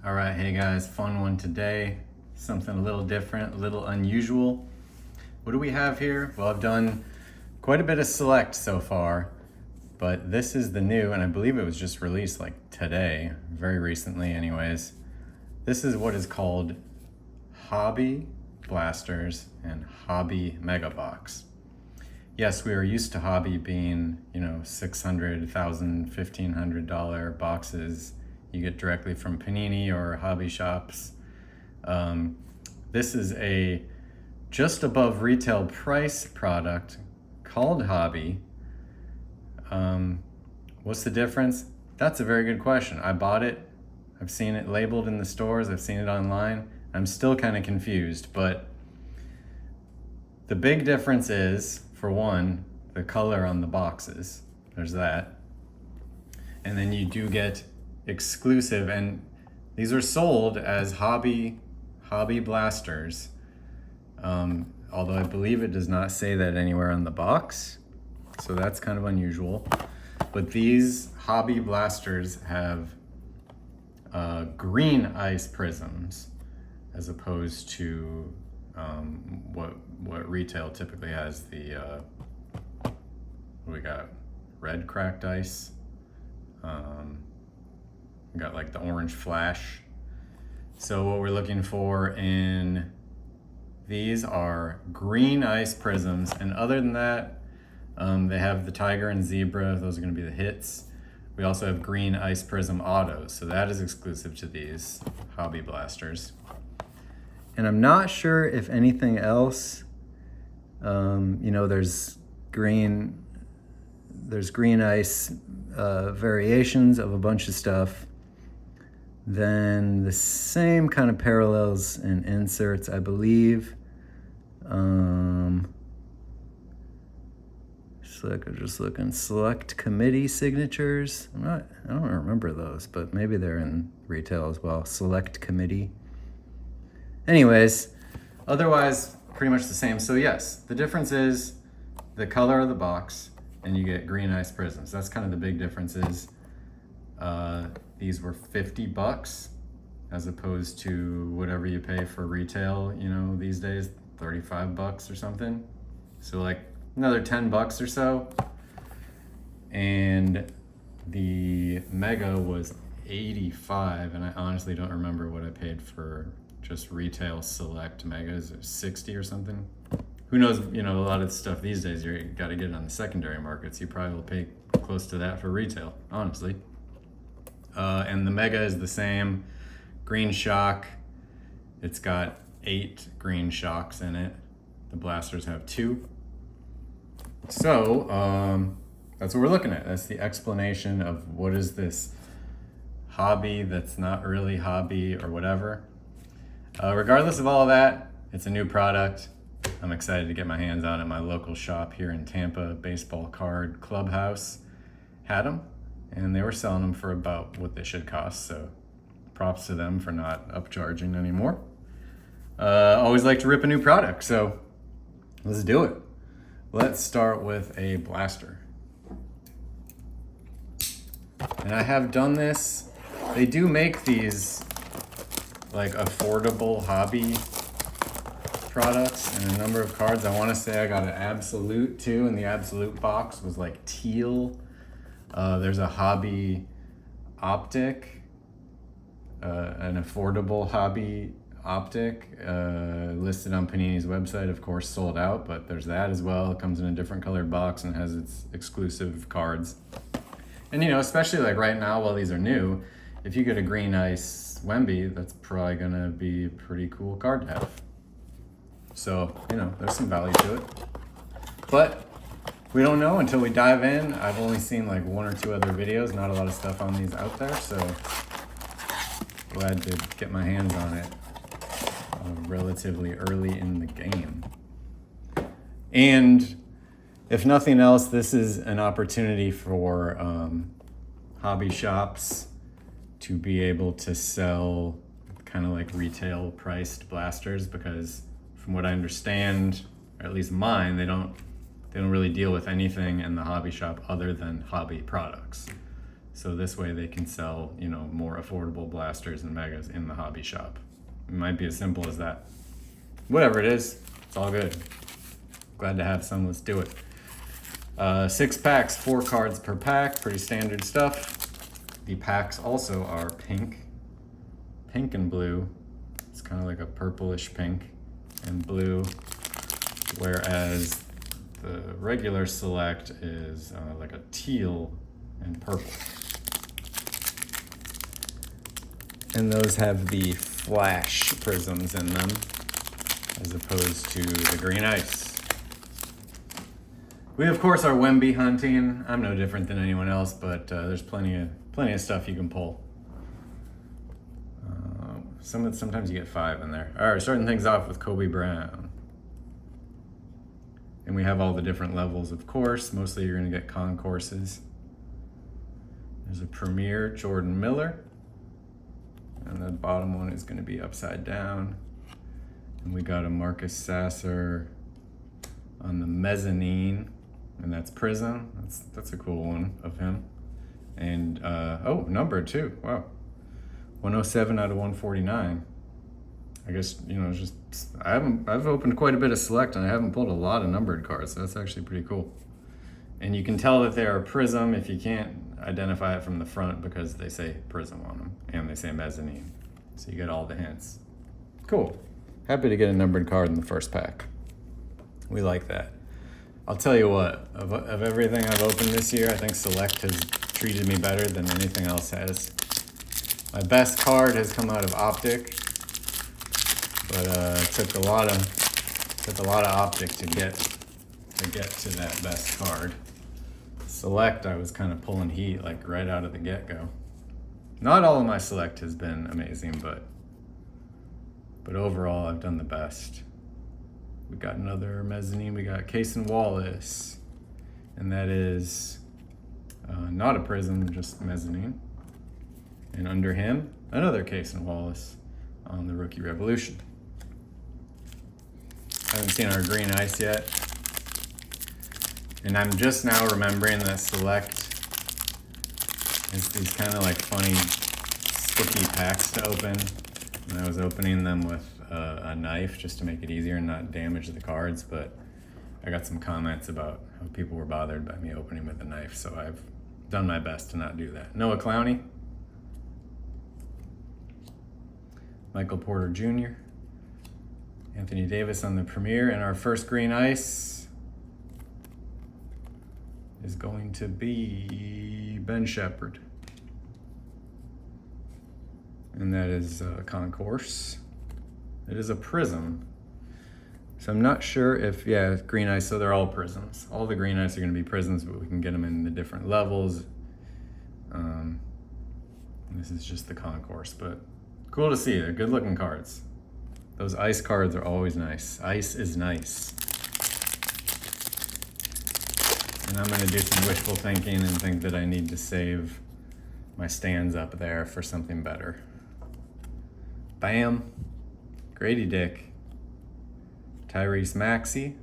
All right, hey guys, fun one today. Something a little different, a little unusual. What do we have here? Well, I've done quite a bit of select so far, but this is the new, and I believe it was just released like today, very recently anyways. This is what is called Hobby Blasters and Hobby Mega Box. Yes, we are used to Hobby being, $600, $1,000, $1,500 boxes you get directly from Panini or hobby shops. This is a just above retail price product called Hobby. What's the difference? That's a very good question. I bought it. I've seen it labeled in the stores. I've seen it online. I'm still kind of confused, but the big difference is, for one, the color on the boxes. There's that. And then you do get exclusive, and these are sold as hobby blasters. Although I believe it does not say that anywhere on the box. So that's kind of unusual. But these hobby blasters have green ice prisms as opposed to what retail typically has. The what we got? Red cracked ice. We got like the orange flash. So what we're looking for in these are green ice prisms, and other than that, they have the tiger and zebra. Those are going to be the hits. We also have green ice prism autos, so that is exclusive to these hobby blasters. And I'm not sure if anything else. There's green ice variations of a bunch of stuff. Then the same kind of parallels and inserts, I believe. Just looking, select committee signatures. I don't remember those, but maybe they're in retail as well. Select committee. Anyways, otherwise pretty much the same. So yes, the difference is the color of the box, and you get green ice prisms. That's kind of the big differences. These were $50 as opposed to whatever you pay for retail, these days, $35 or something. So like another $10 or so. And the Mega was $85, and I honestly don't remember what I paid for just retail select Megas. It was $60 or something. Who knows, a lot of the stuff these days, you got to get it on the secondary markets. You probably will pay close to that for retail, honestly. And the Mega is the same. Green shock. It's got 8 green shocks in it. The blasters have 2. So that's what we're looking at. That's the explanation of what is this hobby that's not really hobby or whatever. Regardless of all of that, it's a new product. I'm excited to get my hands on it. My local shop here in Tampa, Baseball Card Clubhouse, had them, and they were selling them for about what they should cost. So props to them for not upcharging anymore. Always like to rip a new product, so let's do it. Let's start with a blaster. And I have done this. They do make these like affordable hobby products and a number of cards. I want to say I got an Absolute too, and the Absolute box was like teal. There's a Hobby Optic, an affordable Hobby Optic, listed on Panini's website, of course sold out, but there's that as well. It comes in a different colored box and has its exclusive cards. And especially like right now while these are new, if you get a green ice Wemby, that's probably gonna be a pretty cool card to have. So, there's some value to it. But we don't know until we dive in. I've only seen like 1 or 2 other videos, not a lot of stuff on these out there, so glad to get my hands on it relatively early in the game. And if nothing else, this is an opportunity for hobby shops to be able to sell kind of like retail priced blasters, because from what I understand, or at least mine, they don't really deal with anything in the hobby shop other than hobby products. So this way they can sell, you know, more affordable blasters and megas in the hobby shop. It might be as simple as that. Whatever it is, it's all good. Glad to have some, let's do it. 6 packs, 4 cards per pack, pretty standard stuff. The packs also are pink and blue. It's kind of like a purplish pink and blue, whereas the regular select is like a teal and purple. And those have the flash prisms in them, as opposed to the green ice. We of course are Wemby hunting. I'm no different than anyone else, but there's plenty of stuff you can pull. Sometimes you get 5 in there. All right, starting things off with Kobe Brown. And we have all the different levels, of course. Mostly you're gonna get concourses. There's a Premier Jordan Miller. And the bottom one is gonna be upside down. And we got a Marcus Sasser on the mezzanine, and that's Prism. That's a cool one of him. And oh, number 2, wow. 107 out of 149. I guess, you know, just I've opened quite a bit of select and I haven't pulled a lot of numbered cards, so that's actually pretty cool. And you can tell that they are Prism if you can't identify it from the front because they say Prism on them and they say mezzanine. So you get all the hints. Cool. Happy to get a numbered card in the first pack. We like that. I'll tell you what, of everything I've opened this year, I think Select has treated me better than anything else has. My best card has come out of Optic, but it took a lot of Optic to get to that best card. Select, I was kind of pulling heat like right out of the get-go. Not all of my Select has been amazing, but overall I've done the best. We got another mezzanine. We got Cason Wallace, and that is not a Prism, just mezzanine. And under him, another Cason Wallace on the Rookie Revolution. I haven't seen our green ice yet. And I'm just now remembering that Select is these kind of like funny sticky packs to open. And I was opening them with a knife just to make it easier and not damage the cards, but I got some comments about how people were bothered by me opening with a knife, so I've done my best to not do that. Noah Clowney. Michael Porter Jr., Anthony Davis on the Premier, and our first green ice is going to be Ben Shepherd. And that is a concourse. It is a Prism. So I'm not sure if, yeah, green ice, so they're all Prisms. All the green ice are gonna be Prisms, but we can get them in the different levels. This is just the concourse, but cool to see. They're good looking cards. Those ice cards are always nice. Ice is nice. And I'm gonna do some wishful thinking and think that I need to save my stands up there for something better. Bam. Grady Dick. Tyrese Maxey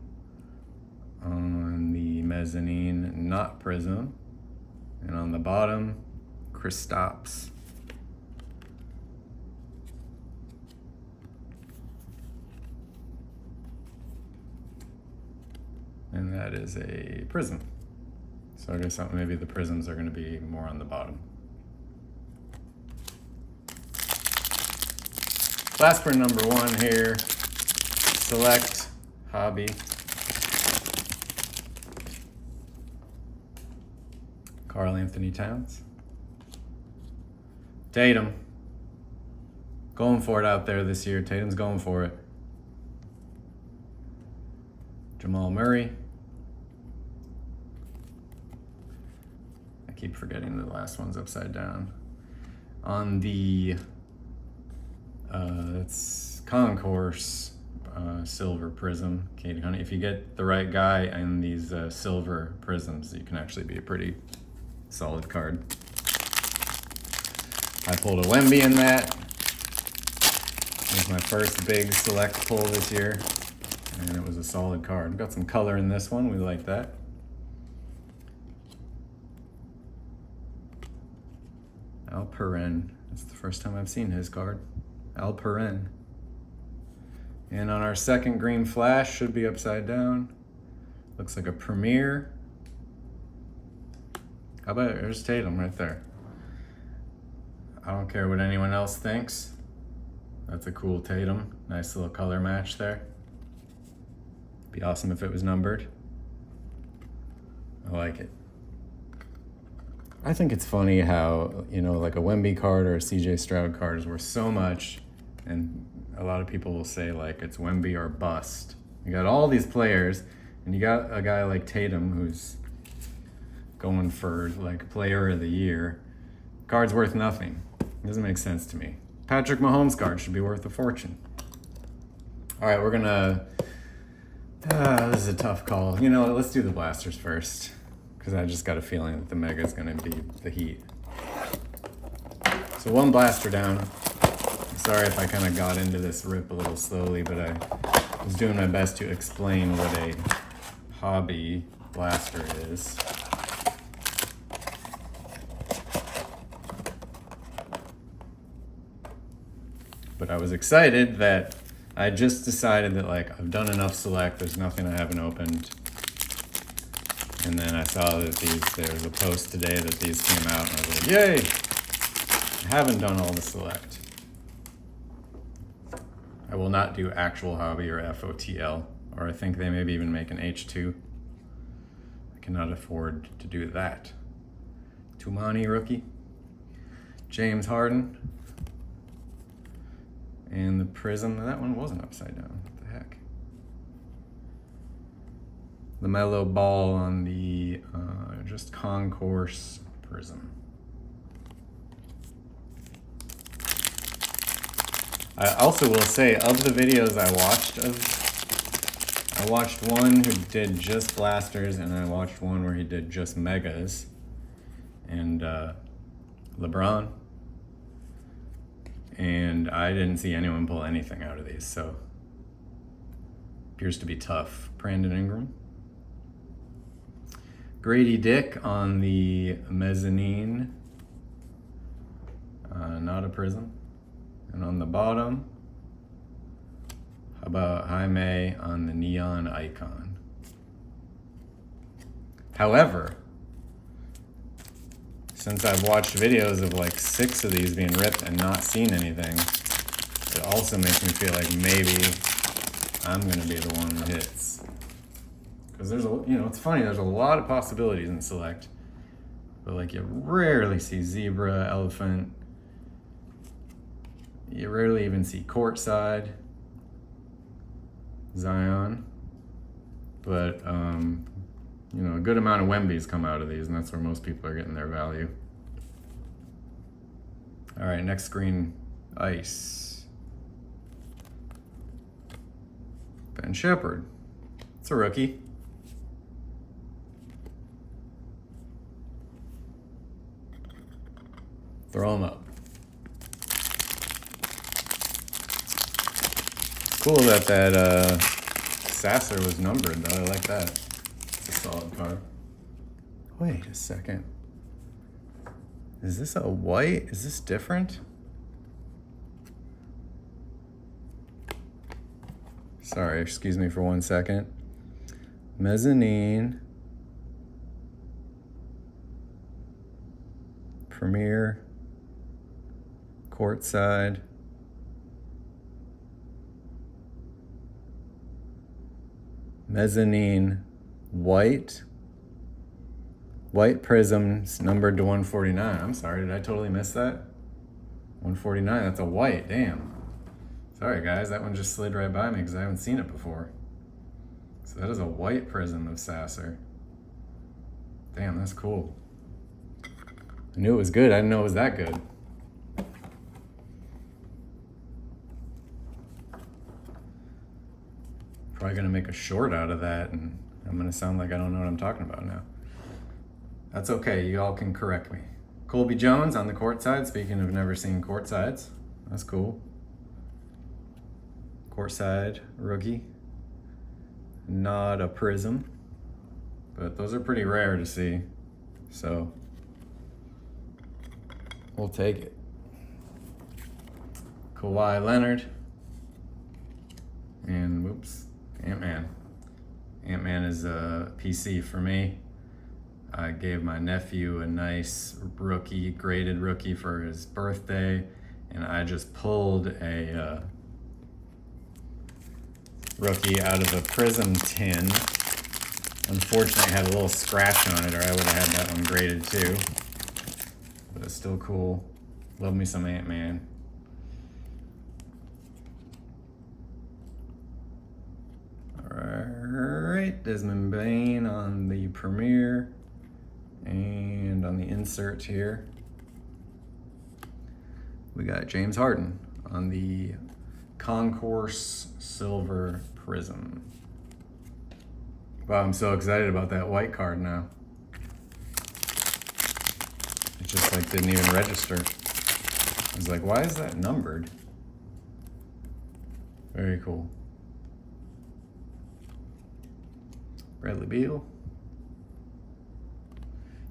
on the mezzanine, not Prism. And on the bottom, Kristaps. And that is a Prism. So I guess maybe the Prisms are going to be more on the bottom. Glasper number 1 here. Select Hobby. Karl Anthony Towns. Tatum. Going for it out there this year. Tatum's going for it. Jamal Murray. I keep forgetting the last one's upside down. On the it's Concourse Silver Prism, Katie Honey. If you get the right guy and these silver prisms, you can actually be a pretty solid card. I pulled a Wemby in that. It was my first big select pull this year, and it was a solid card. Got some color in this one, we like that. Alperen. That's the first time I've seen his card. Alperen. And on our second green flash, should be upside down. Looks like a Premier. How about it? There's Tatum right there. I don't care what anyone else thinks. That's a cool Tatum. Nice little color match there. Be awesome if it was numbered. I like it. I think it's funny how, you know, like a Wemby card or a CJ Stroud card is worth so much, and a lot of people will say like it's Wemby or bust. You got all these players, and you got a guy like Tatum who's going for like player of the year. Card's worth nothing. It doesn't make sense to me. Patrick Mahomes card should be worth a fortune. All right, we're gonna, this is a tough call. You know, let's do the blasters first, because I just got a feeling that the mega is gonna be the heat. So one blaster down. Sorry if I kind of got into this rip a little slowly, but I was doing my best to explain what a hobby blaster is. But I was excited that I just decided that like I've done enough select, there's nothing I haven't opened. And then I saw that there's a post today that these came out, and I was like, yay! I haven't done all the select. I will not do actual hobby or FOTL, or I think they maybe even make an H2. I cannot afford to do that. Tumani rookie. James Harden. And the Prism, that one wasn't upside down. What the heck? LaMelo Ball on the just Concourse Prism. I also will say, of the videos I watched one who did just blasters, and I watched one where he did just megas. And LeBron. And I didn't see anyone pull anything out of these, so appears to be tough. Brandon Ingram. Grady Dick on the mezzanine. Not a prism. And on the bottom, how about Jaime on the neon icon? However, since I've watched videos of like 6 of these being ripped and not seen anything, it also makes me feel like maybe I'm gonna be the one that hits. Because there's it's funny, there's a lot of possibilities in select, but like you rarely see zebra, elephant. You rarely even see courtside, Zion, but a good amount of Wemby's come out of these, and that's where most people are getting their value. All right, next screen, ice. Ben Shepherd, it's a rookie. Throw him up. Cool that Sasser was numbered, though. I like that. It's a solid card. Wait a second. Is this a white? Is this different? Sorry, excuse me for 1 second. Mezzanine. Premier. Courtside. Mezzanine white prisms numbered to 149. I'm sorry, did I totally miss that? 149, that's a white, damn. Sorry guys, that one just slid right by me because I haven't seen it before. So that is a white prism of Sasser. Damn, that's cool. I knew it was good, I didn't know it was that good. Probably gonna make a short out of that, and I'm gonna sound like I don't know what I'm talking about now. That's okay, you all can correct me. Colby Jones on the court side, speaking of never seen court sides. That's cool. Court side rookie. Not a prism, but those are pretty rare to see. So We'll take it. Kawhi Leonard. And whoops, Ant-Man. Ant-Man is a PC for me. I gave my nephew a nice rookie, graded rookie for his birthday, and I just pulled a rookie out of a Prism tin. Unfortunately, it had a little scratch on it, or I would have had that one graded too. But it's still cool. Love me some Ant-Man. Alright, Desmond Bain on the Premier. And on the insert here, we got James Harden on the Concourse Silver Prism. Wow, I'm so excited about that white card now. It just like didn't even register. I was like, why is that numbered? Very cool. Bradley Beal.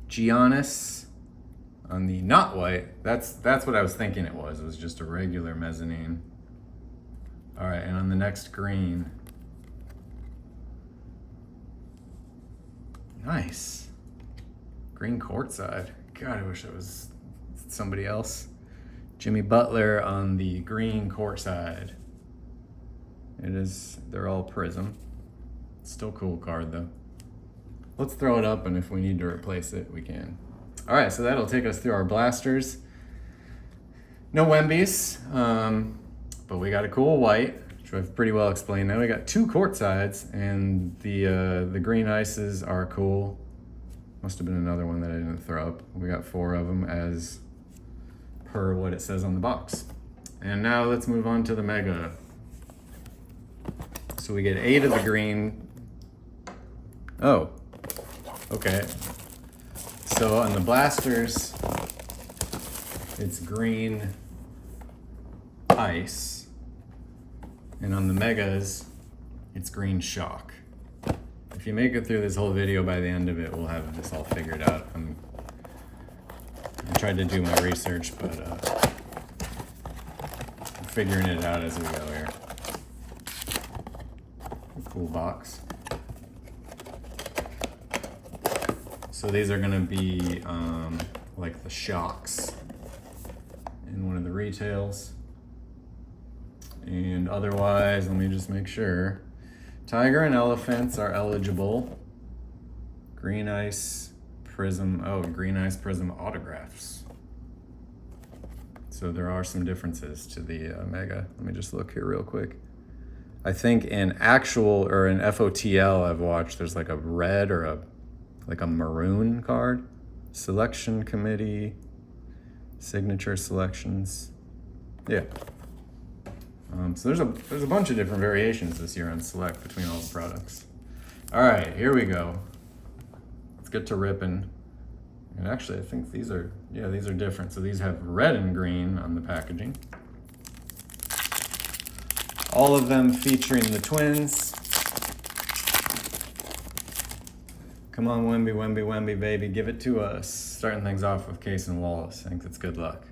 Giannis on the not white. That's what I was thinking it was. It was just a regular mezzanine. All right, and on the next green. Nice. Green courtside. God, I wish it was somebody else. Jimmy Butler on the green courtside. It is, they're all Prism. Still cool card though. Let's throw it up, and if we need to replace it, we can. All right, so that'll take us through our blasters. No Wembies, but we got a cool white, which I've pretty well explained. Now we got two court sides, and the green ices are cool. Must have been another one that I didn't throw up. We got 4 of them as per what it says on the box. And now let's move on to the Mega. So we get 8 of the green. Oh. Okay, so on the blasters, it's green ice, and on the megas, it's green shock. If you make it through this whole video, by the end of it, we'll have this all figured out. I tried to do my research, but I'm figuring it out as we go here. Cool box. So these are gonna be like the shocks in one of the retails. And otherwise, let me just make sure. Tiger and Elephants are eligible. Green Ice Prism, Green Ice Prism autographs. So there are some differences to the Mega. Let me just look here real quick. I think in actual, or in FOTL I've watched, there's like a red or a maroon card. Selection committee, signature selections. Yeah. So there's a bunch of different variations this year on Select between all the products. All right, here we go. Let's get to ripping. And actually, I think these are different. So these have red and green on the packaging. All of them featuring the Twins. Come on, Wemby, Wemby, Wemby, baby, give it to us. Starting things off with Case and Wallace. I think that's good luck.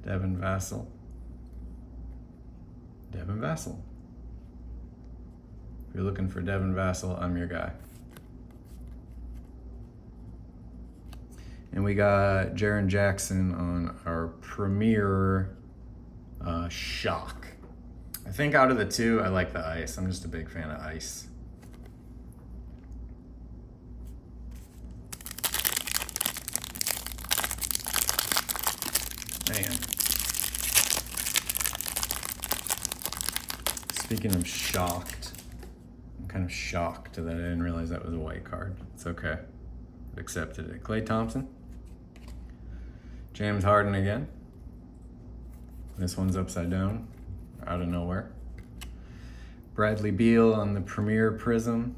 Devin Vassell. Devin Vassell. If you're looking for Devin Vassell, I'm your guy. And we got Jaren Jackson on our Premier Shock. I think out of the two, I like the ice. I'm just a big fan of ice. Man. Speaking of shocked, I'm kind of shocked that I didn't realize that was a white card. It's okay. I've accepted it. Klay Thompson. James Harden again. This one's upside down, out of nowhere. Bradley Beal on the Premier Prism.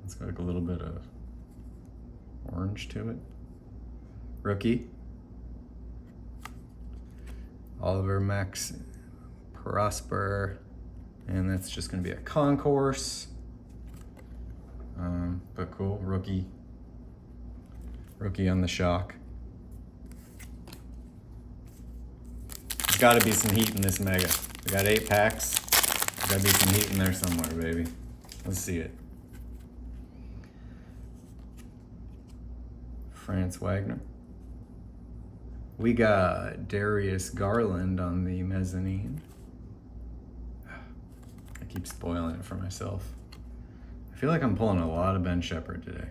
It's got like a little bit of orange to it. Rookie. Oliver Max Prosper, and that's just going to be a concourse. But cool, rookie Rookie on the shock. There's got to be some heat in this mega. We got 8 packs. There's got to be some heat in there somewhere, baby. Let's see it. France Wagner. We got Darius Garland on the mezzanine. I keep spoiling it for myself. I feel like I'm pulling a lot of Ben Shepherd today.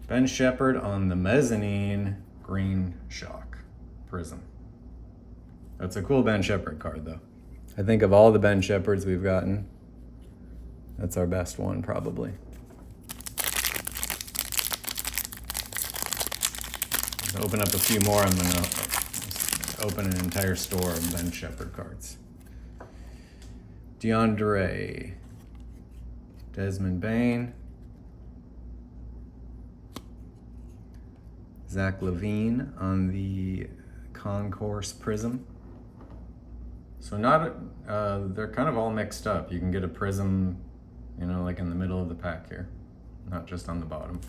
Ben Shepherd on the mezzanine, green shock, prism. That's a cool Ben Shepherd card though. I think of all the Ben Shepherds we've gotten, that's our best one probably. Let's open up a few more. I'm gonna open an entire store of Ben Shepherd cards. DeAndre, Desmond Bain, Zach Levine on the Concourse Prism. So they're kind of all mixed up. You can get a prism, you know, like in the middle of the pack here, not just on the bottom.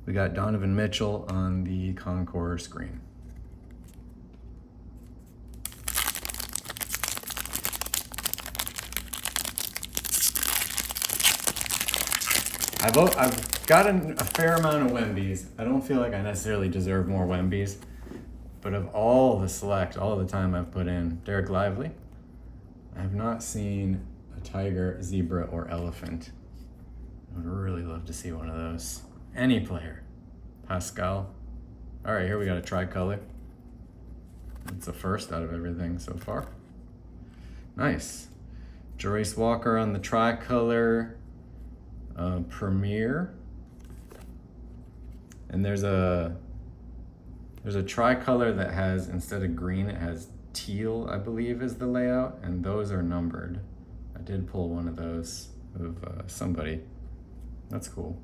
We got Donovan Mitchell on the Concourse green. I've gotten a fair amount of Wembies. I don't feel like I necessarily deserve more Wembies, but of all the time I've put in Derek Lively, I have not seen a tiger, zebra, or elephant. I would really love to see one of those. Any player. Pascal. All right, here we got a tricolor. It's the first out of everything so far. Nice. Jarace Walker on the tricolor. Premier. And there's a tricolor that has, instead of green, it has teal, I believe is the layout, and those are numbered. I did pull one of those of somebody. That's cool.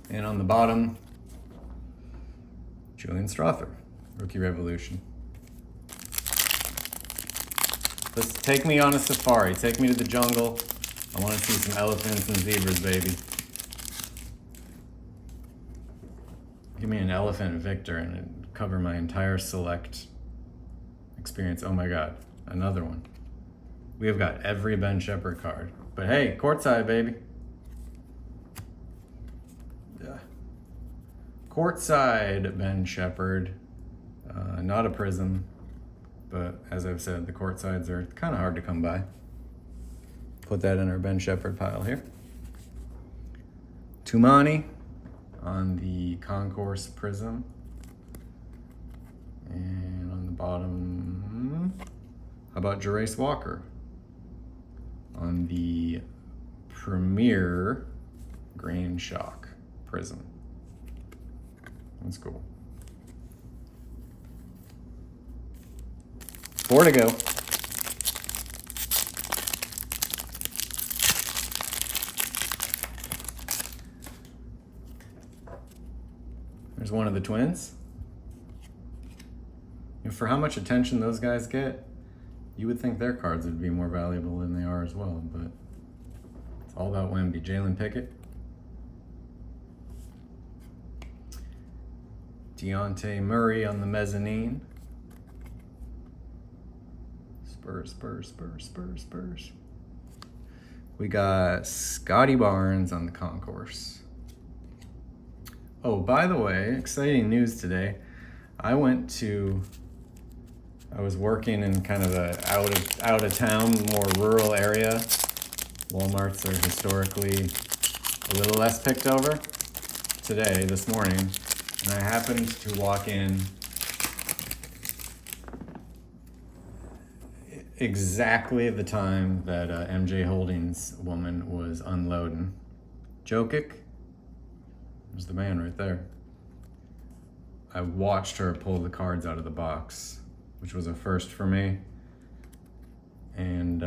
And on the bottom, Julian Strother, Rookie Revolution. Let's take me on a safari. Take me to the jungle. I want to see some elephants and zebras, baby. Give me an elephant Victor and it'd cover my entire select experience. Oh my God, another one. We have got every Ben Shepherd card. But hey, courtside, baby. Yeah. Courtside Ben Shepherd. Not a prism. But as I've said, the court sides are kind of hard to come by. Put that in our Ben Shepherd pile here. Tumani on the Concourse Prism. And on the bottom, how about Jarace Walker on the Premier Green Shock Prism. That's cool. 4 to go. There's one of the twins. And for how much attention those guys get, you would think their cards would be more valuable than they are as well, but it's all about Wemby. Jalen Pickett. Deontay Murray on the mezzanine. Spurs. We got Scotty Barnes on the Concourse. Oh, by the way, exciting news today. I was working in kind of a out of town, more rural area. Walmarts are historically a little less picked over. This morning, and I happened to walk in exactly the time that MJ Holdings woman was unloading. Jokic was the man right there. I watched her pull the cards out of the box, which was a first for me. And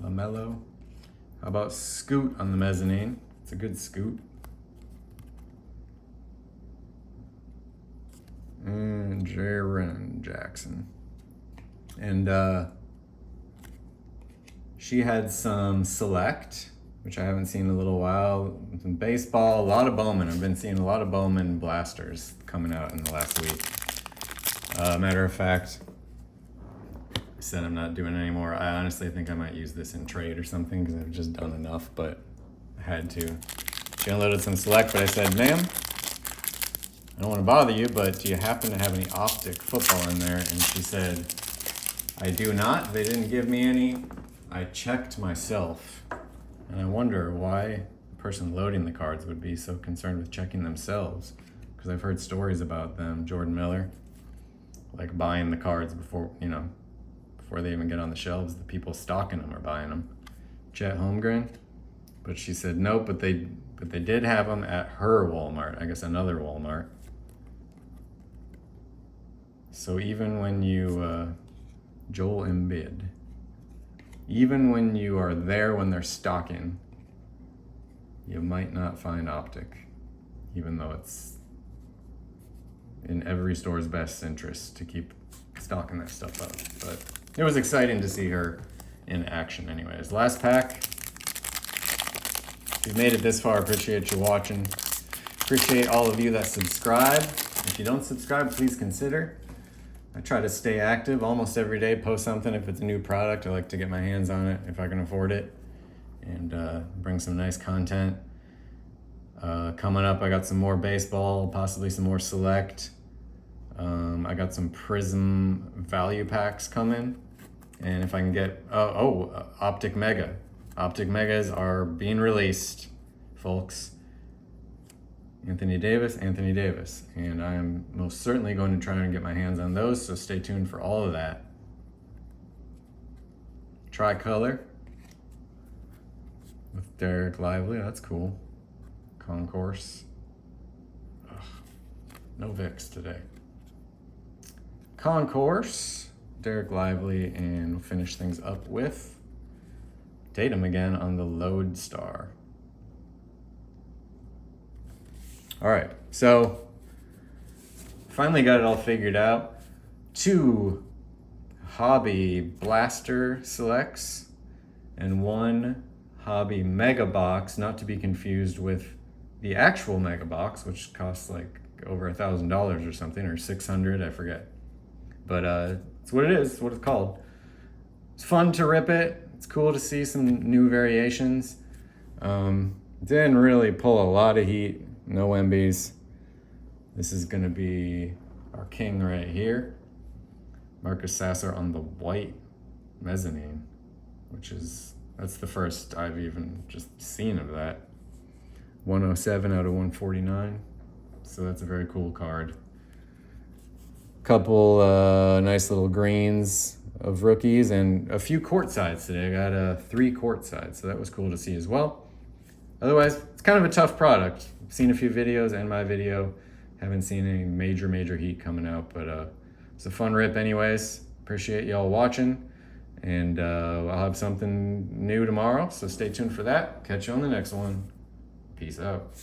LaMelo. How about Scoot on the mezzanine? It's a good Scoot. And Jaren Jackson. And She had some Select, which I haven't seen in a little while. Some baseball, a lot of Bowman. I've been seeing a lot of Bowman blasters coming out in the last week. Matter of fact, I said I'm not doing it anymore. I honestly think I might use this in trade or something because I've just done enough, but I had to. She unloaded some Select, but I said, ma'am, I don't want to bother you, but do you happen to have any Optic football in there? And she said, I do not. They didn't give me any. I checked myself. And I wonder why the person loading the cards would be so concerned with checking themselves. Because I've heard stories about them, Jordan Miller, like buying the cards before they even get on the shelves. The people stocking them are buying them. Chet Holmgren. But she said nope, but they did have them at her Walmart. I guess another Walmart. So even when you, Joel Embiid, even when you are there when they're stocking, you might not find Optic, even though it's in every store's best interest to keep stocking that stuff up. But it was exciting to see her in action anyways. Last pack. If you've made it this far, appreciate you watching. Appreciate all of you that subscribe. If you don't subscribe, please consider. I try to stay active almost every day, post something. If it's a new product, I like to get my hands on it if I can afford it, and bring some nice content. Coming up, I got some more baseball, possibly some more Select. I got some Prism value packs coming, and if I can get, Optic Mega. Optic Megas are being released, folks. Anthony Davis, and I am most certainly going to try and get my hands on those, so stay tuned for all of that. Tricolor with Derek Lively, that's cool. Concourse. Ugh, no Vicks today. Concourse, Derek Lively, and we'll finish things up with Tatum again on the Lodestar. All right, so finally got it all figured out. 2 Hobby Blaster Selects and 1 Hobby Mega Box, not to be confused with the actual Mega Box, which costs like over $1,000 or something, or $600, I forget. But it's what it is, it's what it's called. It's fun to rip it. It's cool to see some new variations. Didn't really pull a lot of heat. No Wembies. This is going to be our king right here. Marcus Sasser on the white mezzanine, that's the first I've even just seen of that. 107 out of 149. So that's a very cool card. Couple nice little greens of rookies and a few courtsides today. I got 3 courtsides, so that was cool to see as well. Otherwise, it's kind of a tough product. I've seen a few videos and my video. Haven't seen any major heat coming out, but it's a fun rip anyways. Appreciate y'all watching, and I'll have something new tomorrow, so stay tuned for that. Catch you on the next one. Peace out.